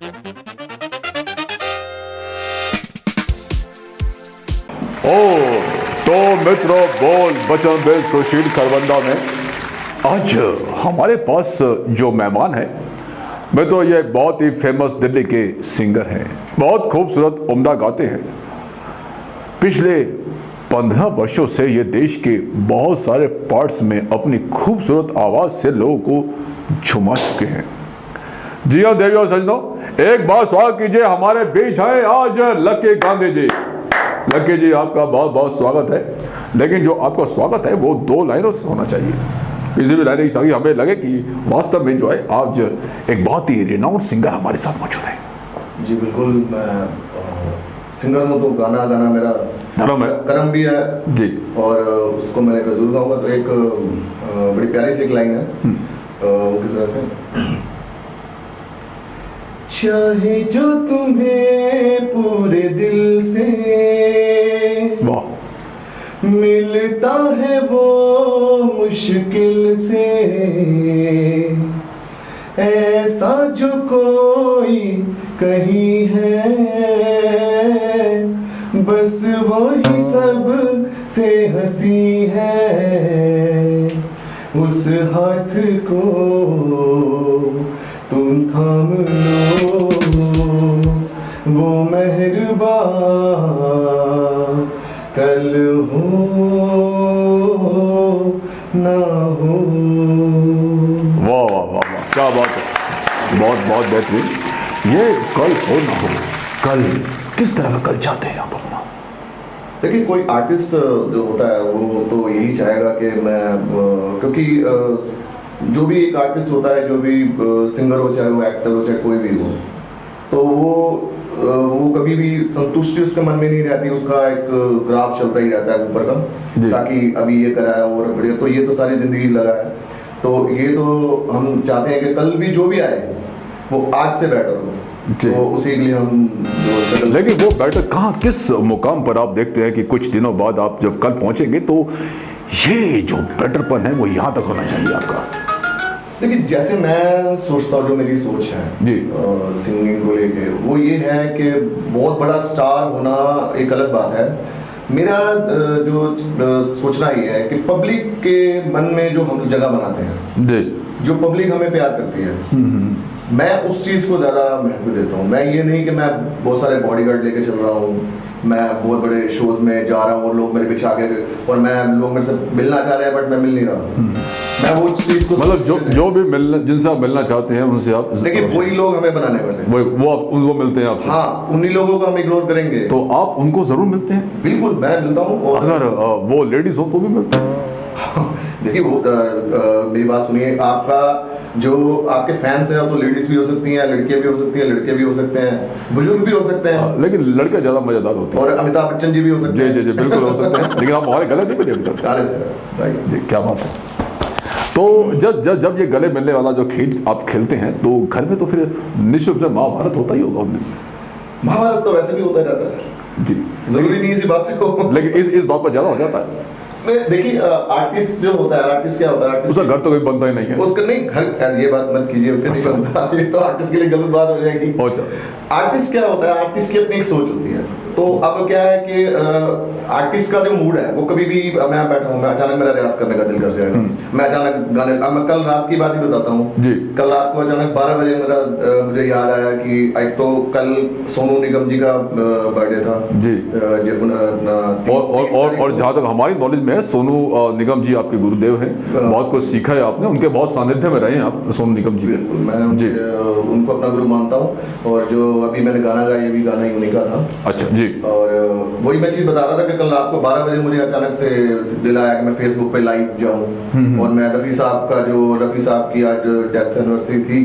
तो मित्रों, बोल बचन बेल सुशील खरबंदा में आज हमारे पास जो मेहमान है, मित्रों ये बहुत ही फेमस दिल्ली के सिंगर हैं, बहुत खूबसूरत उम्दा गाते हैं। पिछले 15 वर्षों से ये देश के बहुत सारे पार्ट्स में अपनी खूबसूरत आवाज से लोगों को झुमा चुके हैं। जी हाँ देवियों सजनों, एक बार स्वागत कीजिए, हमारे बीच है आज लकी गांधी जी। लकी जी, आपका बहुत बहुत स्वागत है। लेकिन जो आपका स्वागत है वो 2 लाइनों से होना चाहिए, किसी भी लाइन की चाहिए। हमें लगे कि वास्तव में जो है आज एक बहुत ही रिनाउंड सिंगर हमारे साथ मौजूद है। जी बिल्कुल, मैं सिंगर हूँ तो गाना गाना मेरा धर्म है, कर्म भी है जी। और उसको मैं जरूर गाऊंगा। तो एक बड़ी प्यारी सी एक लाइन है, वो किस तरह से, चाहे जो तुम्हें पूरे दिल से मिलता है वो मुश्किल से, ऐसा जो कोई कहीं है, बस वो ही सब से हंसी है। उस हाथ को तुम थाम लो, वो मेहरबान कल हो ना हो। वाह वाह वाह वाह, क्या बात है, बहुत बहुत बेहतरीन। ये कल हो ना हो, कल किस तरह का कल चाहते हैं आप अपना? देखिए, कोई आर्टिस्ट जो होता है वो तो यही चाहेगा कि मैं, क्योंकि जो भी एक आर्टिस्ट होता है, जो भी सिंगर हो, चाहे वो एक्टर हो, चाहे कोई भी हो, तो वो कभी भी संतुष्टि उसके मन में नहीं रहती। उसका एक ग्राफ चलता ही रहता है ऊपर का, ताकि अभी ये करा है और बढ़िया, तो ये तो सारी जिंदगी लगा है। तो ये तो हम चाहते हैं कि कल भी जो भी आए वो आज से बेटर हो, तो उसी के लिए हम जो। लेकिन वो बेटर कहाँ, किस मुकाम पर आप देखते हैं कि कुछ दिनों बाद आप जब कल पहुंचेंगे तो ये जो बेटरपन है वो यहाँ तक होना चाहिए आपका? देखिए, जैसे मैं सोचता हूँ, जो मेरी सोच है जी सिंगिंग को लेके, वो ये है कि बहुत बड़ा स्टार होना एक अलग बात है। मेरा जो सोचना ये है कि पब्लिक के मन में जो हम जगह बनाते हैं जी, जो पब्लिक हमें प्यार करती है, मैं उस चीज को ज्यादा महत्व देता हूँ। मैं ये नहीं कि मैं बहुत सारे बॉडीगार्ड लेके चल रहा हूँ, मैं बहुत बड़े शोज में जा रहा हूँ और लोग मेरे पीछे आगे, और लोग मेरे से मिलना चाह रहे हैं बट मैं मिल नहीं रहा। मैं वो चीज को, मतलब जो भी मिलना, जिनसे आप मिलना चाहते हैं उनसे आप, देखिए वही लोग हमें बनाने वाले, वो उनको मिलते हैं आपसे। हाँ, उन्हीं लोगों को हम इग्नोर करेंगे तो आप उनको जरूर मिलते हैं? बिल्कुल, मैं मिलता हूँ। अगर वो लेडीज हो तो भी मिलते हैं? देखिए, वो मेरी बात सुनिए, आपका जो आपके फैंस हैं तो लेडीज भी हो सकती हैं, लड़कियां भी हो सकती हैं, लड़के भी हो सकते हैं, बुजुर्ग भी हो सकते हैं, लेकिन लड़के ज्यादा मजेदार होते हैं। और अमिताभ बच्चन जी भी हो सकते हैं। जी जी जी, बिल्कुल हो सकते हैं, लेकिन आप हमारे गले नहीं मिले। क्या बात है। तो जब ये गले मिलने वाला जो खेल आप खेलते हैं, तो घर में तो फिर निश्चित रूप से महाभारत होता ही होगा। महाभारत तो वैसे भी होता रहता है जी, जरूरी नहीं इसी बात से हो, लेकिन इस बात पर ज्यादा हो जाता है। देखिए, आर्टिस्ट जो होता है, आर्टिस्ट क्या होता है, उसका घर तो कोई बनता ही नहीं है। उसका नहीं घर, ये बात मत कीजिए, फिर नहीं बनता, ये तो आर्टिस्ट के लिए गलत बात हो जाएगी। आर्टिस्ट क्या होता है, आर्टिस्ट की अपनी एक सोच होती है। तो अब क्या है कि आर्टिस्ट का जो मूड है वो कभी भी, मैं बैठा हूँ, मैं अचानक मेरा रियाज करने का दिल कर जाएगा, मैं अचानक गाने, अब मैं कल रात की बात ही बताता हूँ जी। कल रात को अचानक 12 बजे मुझे याद आया कि एक तो कल सोनू निगम जी का बर्थडे था जी, और जहाँ तक हमारी नॉलेज में है, सोनू निगम जी आपके गुरुदेव हैं, बहुत कुछ सीखा है आपने, उनके बहुत सानिध्य में रहे हैं आप, सोनू निगम जी। मैं उनको अपना गुरु मानता हूँ, और जो अभी मैंने गाना गाया, ये भी गाना ही उन्हीं का था। अच्छा जी। और वही मैं चीज बता रहा था कि कल रात को 12 बजे मुझे अचानक से दिल आया कि मैं फेसबुक पे लाइव जाऊं, और मैं रफी साहब की आज डेथ एनिवर्सरी थी,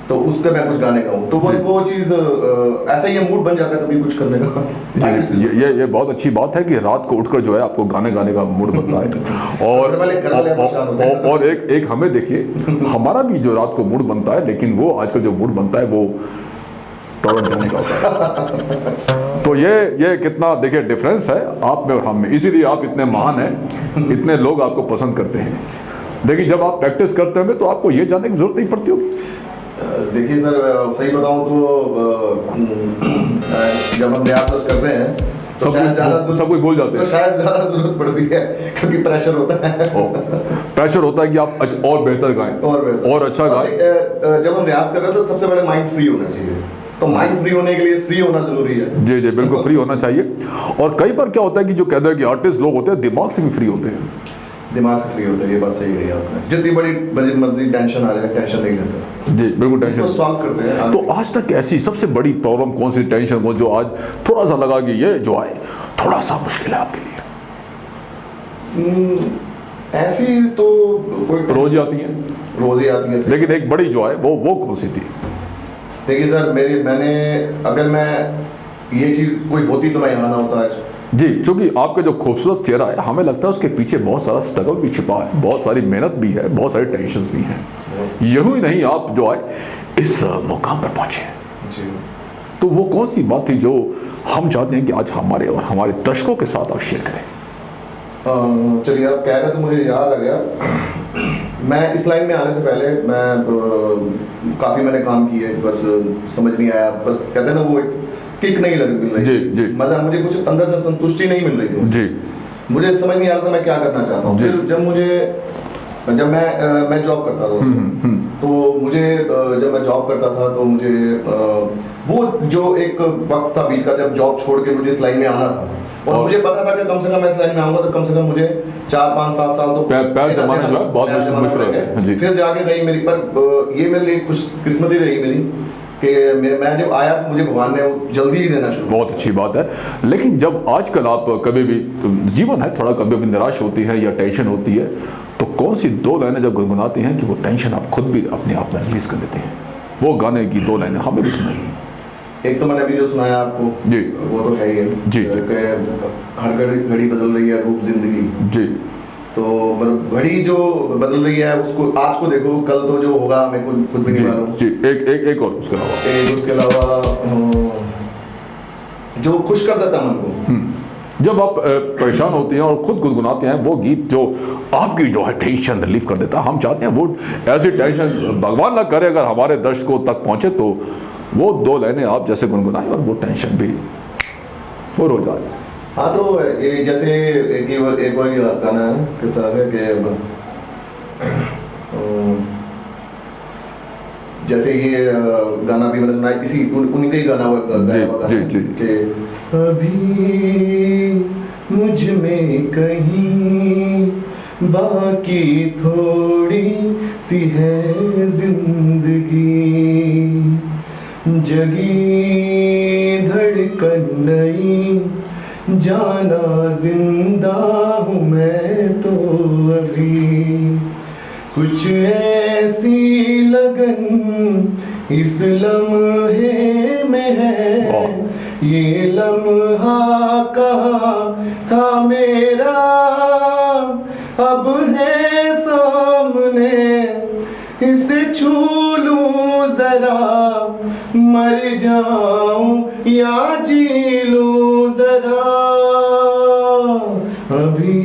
तो उस पे मैं कुछ गाने गाऊं, तो वो चीज ऐसा ही मूड बन जाता है कभी कुछ करने का। ये बहुत अच्छी बात है कि रात को उठकर जो है आपको गाने गाने का मूड बनता है। और एक हमें देखिए, हमारा भी जो रात को मूड बनता है, लेकिन वो आजकल जो मूड बनता है वो टॉरेंट जाने का होता है। तो ये कितना देखिए डिफरेंस है आप में और हम में, इसीलिए आप इतने महान हैं, इतने लोग आपको पसंद करते हैं। लेकिन जब आप प्रैक्टिस करते होंगे तो आपको ये जानने की जरूरत नहीं पड़ती होगी देखिए सर, सही बताऊं तो जब हम रिहर्सल करते हैं तो सब कुछ भूल जाते हैं, तो शायद ज्यादा जरूरत पड़ती है क्योंकि प्रेशर होता है। प्रेशर होता है कि आप और बेहतर गाएं और अच्छा गाएं। जब हम रियाज कर रहे हैं तो सबसे पहले माइंड फ्री होना चाहिए, तो माइंड फ्री होने के लिए फ्री होना जरूरी है। जी जी बिल्कुल फ्री होना चाहिए। और कई बार क्या होता है कि जो कहते हैं कि आर्टिस्ट लोग होते हैं दिमाग से भी फ्री होते हैं, दिमाग से फ्री होता है, ये बात सही कही आपने। जितनी बड़ी मर्जी टेंशन आ जाए, टेंशन नहीं लेते जी बिल्कुल, टेंशन सॉल्व करते हैं। तो आज तक ऐसी सबसे बड़ी प्रॉब्लम कौन सी, टेंशन कौन, जो आज थोड़ा सा लगा कि ये जो आए थोड़ा सा मुश्किल है आपके लिए? ऐसी तो कोई रोज ही आती है, रोज ही आती है, लेकिन एक बड़ी जो है वो कौन सी थी? देखिए सर, मैंने अगर मैं ये चीज कोई होती तो मैं यहाँ ना होता आज। जी, क्योंकि आपका जो खूबसूरत चेहरा है हमें लगता है उसके पीछे बहुत सारा स्ट्रगल भी छिपा है, बहुत सारी मेहनत भी है, बहुत सारी टेंशन भी हैं। यही नहीं आप जो है इस मुकाम पर पहुंचे हैं। जी। तो वो कौन सी बात थी जो हम चाहते हैं कि आज हमारे और हमारे दर्शकों के साथ आप शेयर करें? चलिए, आप कह रहे तो मुझे याद आ गया। मैं इस लाइन में आने से पहले मैं काफ़ी मैंने काम किए, बस समझ नहीं आया, बस कहते हैं ना वो एक किक नहीं मिल रही जी जी, मजा, मुझे कुछ अंदर से संतुष्टि नहीं मिल रही थी जी, मुझे समझ नहीं आ रहा था मैं क्या करना चाहता हूँ। फिर जब मैं जॉब करता था तो मुझे जब मैं जॉब करता था तो मुझे वो जो एक वक्त था बीच का जब जॉब छोड़ के मुझे इस लाइन में आना था, और मुझे पता था कि कम से कम मैं इस लाइन में आऊंगा तो कम से कम मुझे 4 5 7 साल तो पैर जमाना जो है बहुत मुश्किल है। फिर जाके गई मेरी, पर ये मेरे लिए खुशकिस्मती रही मेरी कि मैं जब आया तो मुझे भगवान ने वो जल्दी ही देना शुरू। बहुत अच्छी बात है। लेकिन जब आजकल आप कभी भी जीवन है थोड़ा कभी भी निराश होती है या टेंशन होती है, तो कौन सी 2 लाइनें जब गुनगुनाती हैं कि वो टेंशन आप खुद भी अपने आप में रिलीज कर लेते हैं? वो गाने की 2 लाइनें हमें भी सुनाइए। एक तो मैंने अभी जो सुनाया आपको जी, वो तो है ही है जी, हर घड़ी बदल रही है रूप जिंदगी जी, तो घड़ी जो बदल रही है उसको आज को देखो, कल तो जो होगा मैं खुद भी नहीं मालूम। जी, एक और उसके अलावा जो खुश कर देता मन को। जब आप परेशान होते हैं और खुद गुनगुनाते हैं वो गीत जो आपकी जो है टेंशन रिलीफ कर देता है, हम चाहते हैं वो ऐसी टेंशन भगवान ना करे अगर हमारे दर्शकों तक पहुंचे तो वो 2 लाइनें आप जैसे गुनगुनाएं और वो टेंशन भी दूर हो जाए। हाँ, तो ये जैसे एक और गाना है किस तरह से कि जैसे ये गाना भी मैंने सुना है, इसी उन्हीं का ही गाना गाया हुआ जी, जी, कि अभी मुझ में कहीं बाकी थोड़ी सी है जिंदगी, जगी धड़कन नई, जाना जिंदा हूँ मैं तो अभी, कुछ ऐसी लगन इस लम्हे में है, ये लम्हा कहाँ था मेरा, अब है सामने, इसे छू लूं जरा, मर जाऊं या जी लूं जरा, अभी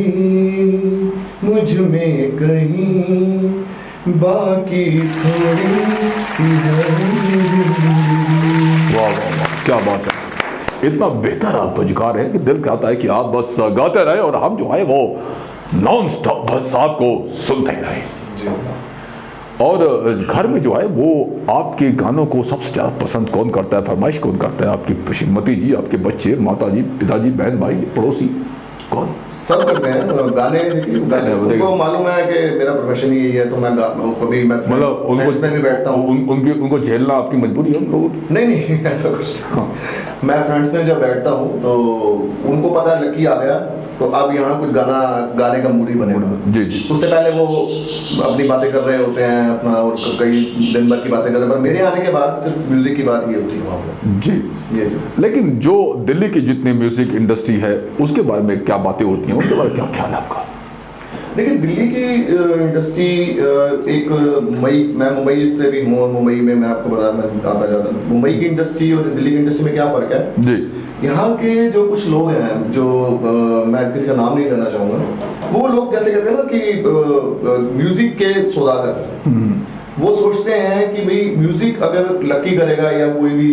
मुझ में कहीं बाकी थोड़ी सी है जिंदगी। वाह वाह वाह, क्या बात है। इतना बेहतर आप बजकार है कि दिल कहता है कि आप बस गाते रहे और हम जो है वो नॉन स्टॉप बस आपको सुनते ही रहे। और घर में जो है वो आपके गानों को सबसे ज़्यादा पसंद कौन करता है, फरमाइश कौन करता है? आपकी श्रीमती जी, आपके बच्चे, माता जी, पिताजी, बहन भाई, पड़ोसी, कौन? सब करते हैं गाने। उनको मालूम है कि मेरा प्रोफेशन ही है, तो मैं कभी मतलब उनको भी बैठता हूँ, उनको झेलना आपकी मजबूरी है हम लोगों की? नहीं ऐसा कुछ। हाँ, मैं फ्रेंड्स में जब बैठता हूँ तो उनको पता है लकी आ गया तो अब यहाँ कुछ गाने का मूड ही बनेगा। जी जी। उससे पहले वो अपनी बातें कर रहे होते हैं अपना, और कई दिन भर की बातें कर रहे हैं, पर मेरे आने के बाद सिर्फ म्यूजिक की बात ही होती है वहाँ पे। जी ये जी। लेकिन जो दिल्ली की जितनी म्यूजिक इंडस्ट्री है उसके बारे में क्या बातें होती हैं, उनके बारे में क्या ख्याल है आपका? देखिए, दिल्ली की इंडस्ट्री एक मैं मुंबई से भी हूँ, और मुंबई में मैं आपको बता मैं आता जाता मुंबई की इंडस्ट्री और दिल्ली की इंडस्ट्री में क्या फ़र्क है जी। यहाँ के जो कुछ लोग हैं जो मैं किसी का नाम नहीं लेना चाहूँगा, वो लोग जैसे कहते हैं ना कि म्यूजिक के सौदागर, वो सोचते हैं कि भाई म्यूजिक अगर लकी करेगा या कोई भी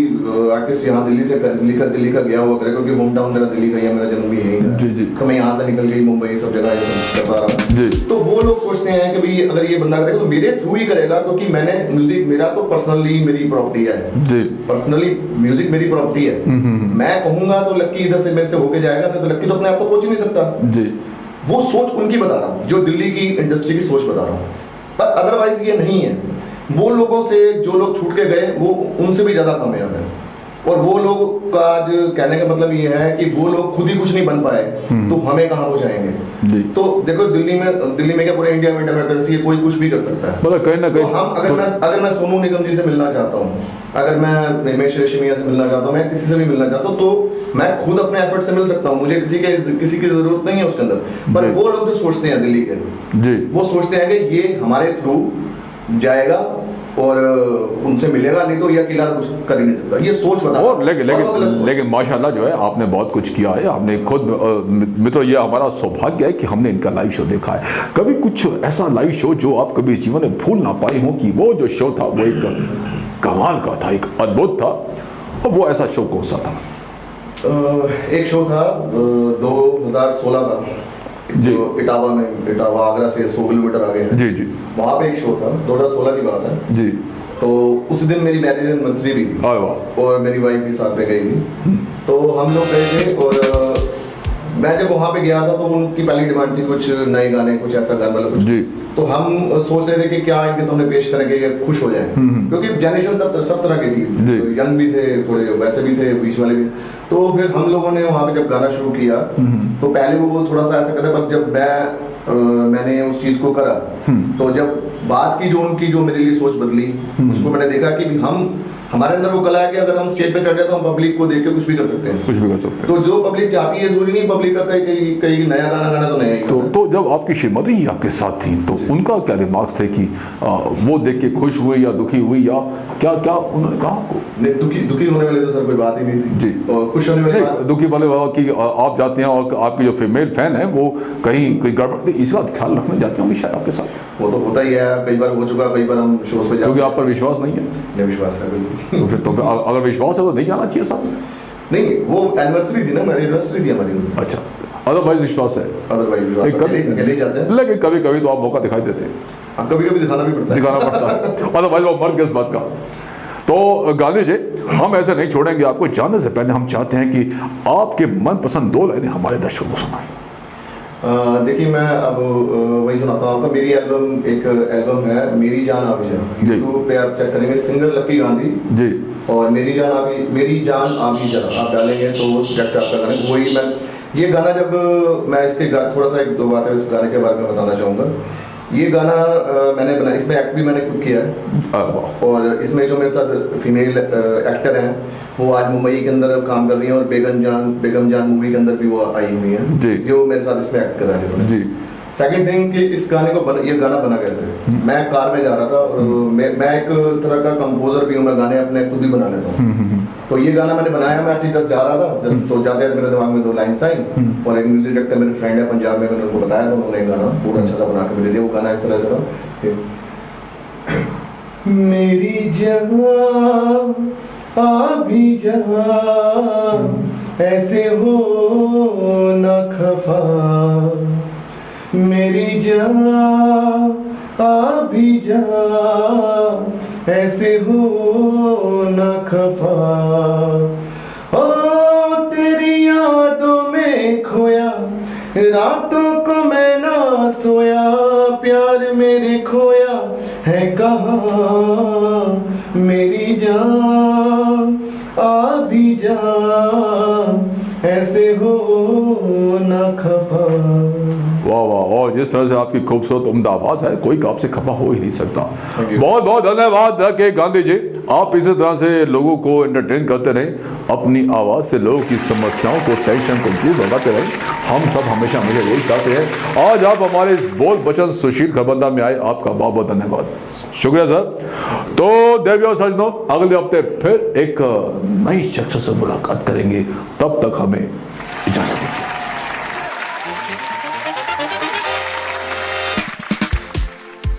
आर्टिस्ट यहाँ दिल्ली से दिल्ली का गया हुआ करे, क्योंकि होम टाउन मेरा दिल्ली का ही है, मेरा जन्म भी यहीं का है। जी जी। तो मैं यहाँ से निकल गई मुंबई सब जगह ये सब करता रहा जी। तो वो लोग सोचते हैं कि भाई अगर ये बंदा करेगा तो मेरे थ्रू ही करेगा, क्योंकि मैंने म्यूजिक मेरा तो पर्सनली मेरी प्रॉपर्टी है जी। पर्सनली म्यूजिक मेरी प्रॉपर्टी है। मैं कहूंगा तो लक्की इधर से मेरे से होके जाएगा, नहीं तो लक्की तो अपने आप को पहुंच ही नहीं सकता। जी। वो सोच उनकी बता रहा हूँ, जो दिल्ली की इंडस्ट्री की सोच बता रहा हूँ, पर अदरवाइज ये नहीं है। वो लोगों से जो लोग छूट के गए वो उनसे भी ज्यादा कामयाब है। और वो लोग का आज कहने का मतलब ये है कि वो लोग खुद ही कुछ नहीं बन पाए तो हमें कहाँ पहुंचाएंगे। जी। तो देखो दिल्ली में क्या पूरे इंडिया में डेमोक्रेसी है, कोई कुछ भी कर सकता है। मतलब कहीं ना तो कहीं हम अगर मैं सोनू निगम जी से मिलना चाहता हूँ, अगर मैं रमेश रेशमिया से मिलना चाहता हूँ, मैं किसी से भी मिलना चाहता हूँ, तो मैं खुद अपने एफर्ट से मिल सकता हूँ, मुझे किसी की जरूरत नहीं है उसके अंदर। पर वो लोग जो सोचते हैं दिल्ली के, जी, वो सोचते हैं कि ये हमारे थ्रू जाएगा और उनसे मिलेगा, नहीं तो ये अकेला कुछ कर ही नहीं सकता। ये सोच बता। और लेकिन माशाल्लाह जो है आपने बहुत कुछ किया है। आपने खुद मित्रों, ये हमारा सौभाग्य है कि हमने इनका लाइव शो देखा है। कभी कुछ ऐसा लाइव शो जो आप कभी जीवन में भूल ना पाए हो, कि वो जो शो था वो एक कमाल का था, एक अद्भुत था, और वो ऐसा शो कौन सा था? एक शो था 2016 का, जी। जो इटावा आगरा से 100 किलोमीटर आगे है। जी जी। वहाँ पे एक शो था, 2016 की बात है जी। तो उस दिन मेरी मैरिज एनिवर्सरी भी थी। अरे वाह। और मेरी वाइफ भी साथ में गई थी। तो हम लोग गए थे और मैं जब वहाँ पे गया था तो उनकी पहली डिमांड थी कुछ नए गाने, कुछ ऐसा गाना मतलब कुछ। जी। तो हम सोच रहे थे कि क्या इनके सामने पेश करेंगे या खुश हो जाएं, क्योंकि जनरेशन तब सब तरह की थी, यंग भी थे, थोड़े वैसे भी थे, बीच वाले भी। तो फिर हम लोगों ने वहाँ पे जब गाना शुरू किया तो पहले वो थोड़ा सा ऐसा करते, पर जब मैंने उस चीज को करा तो जब बात की जो उनकी जो मेरे लिए सोच बदली, उसको मैंने देखा कि हमारे अंदर वो कला है कि अगर हम स्टेज पे चढ़ जाए तो हम पब्लिक को देख के कुछ भी कर सकते हैं, कुछ भी कर सकते हैं। तो जो पब्लिक चाहती है, जरूरी नहीं पब्लिक का कहीं नया गाना गाना तो नया ही गाना। तो जब आपकी श्रीमती ही आपके साथ थी तो उनका क्या रिमार्क्स थे कि वो देख के खुश हुई या दुखी हुई, या क्या क्या उन्होंने कहा आपको? नहीं, दुखी होने वाले तो सर कोई बात ही नहीं थी जी। और खुश होने वाली बात, दुखी वाले कि आप जाते हैं और आपकी जो फीमेल फैन है वो कहीं कोई गड़बड़, इसका ख्याल रखने जाते होंगे शायद आपके साथ। वो तो होता ही है, कई बार हो चुका, कई बार हम शोज पे जाते, क्योंकि आप पर विश्वास नहीं है। नहीं विश्वास है बिल्कुल। तो फिर अगर विश्वास है तो नहीं जाना चाहिए साथ में। नहीं, वो एनिवर्सरी थी ना, मेरी एनिवर्सरी थी हमारी उस दिन। अच्छा, अदरवाइज विश्वास है। अदरवाइज अकेले ही जाते हैं, लेकिन कभी कभी तो आप मौका दिखाई देते हैं। कभी कभी दिखाना भी पड़ता है, दिखाना पड़ता है, अदरवाइज वो मर गए इस बात का। तो गांधी जी, हम ऐसे नहीं छोड़ेंगे आपको। जानने से पहले हम चाहते हैं कि आपके मनपसंद 2 लाइनें हमारे दर्शकों को सुनाएं। देखिए मैं अब वही सुनाता हूँ आपको। मेरी एक एल्बम है मेरी जान आभी जा, यूट्यूब पे आप चेक करेंगे, सिंगर लकी गांधी जी। और मेरी जान आभी जा आप डालेंगे तो डायरेक्ट आपका गाना वही। मैं ये गाना जब मैं इसके थोड़ा सा 1-2 बातें इस गाने के बारे में बताना चाहूँगा। ये गाना मैंने बनाया, इसमें एक्ट भी मैंने खुद किया है और इसमें जो मेरे साथ फीमेल एक्टर हैं वो आज मुंबई के अंदर काम कर रही हैं और बेगम जान मूवी के अंदर भी वो आई हुई हैं, जो मेरे साथ इसमें एक्ट कर रही है जी। सेकंड थिंग कि इस गाने को ये गाना बना कैसे, मैं कार में जा रहा था और मैं एक तरह का कंपोजर भी हूँ, मैं गाने अपने खुद ही बना लेता हूँ। तो ये गाना मैंने बनाया, मैं ऐसे जस्ट जा रहा था, जस्ट तो जाते मेरे दिमाग में 2 लाइन्स आई और एक म्यूजिक डायरेक्टर मेरे फ्रेंड है पंजाब में, मैंने उनको बताया तो उन्होंने गाना पूरा अच्छा सा बना के मुझे दिया। वो गाना इस तरह से था, मेरी जहां आभी जहां ऐसे हो न खफा, मेरी जान आभी जान ऐसे हो न खफा, ओ तेरी यादों में खोया रातों को मैं ना सोया, प्यार मेरे खोया है कहाँ, मेरी जान आभी जान ऐसे हो न खफा। वाह वाह, और जिस तरह से आपकी खूबसूरत उम्दा आवाज है, कोई आपसे खफा हो ही नहीं सकता। बहुत बहुत धन्यवाद के गांधी जी, आप इसी तरह से लोगों को एंटरटेन करते रहें, अपनी आवाज से लोगों की समस्याओं को, टेंशन को दूर भगाते रहें। हम सब हमेशा यही चाहते हैं। आज आप हमारे बोल बचन सुशील खरबंदा में आए, आपका बहुत बहुत धन्यवाद, शुक्रिया सर। तो देवियों सजनों, अगले हफ्ते फिर एक नई शख्स से मुलाकात करेंगे, तब तक हमें इजाजत।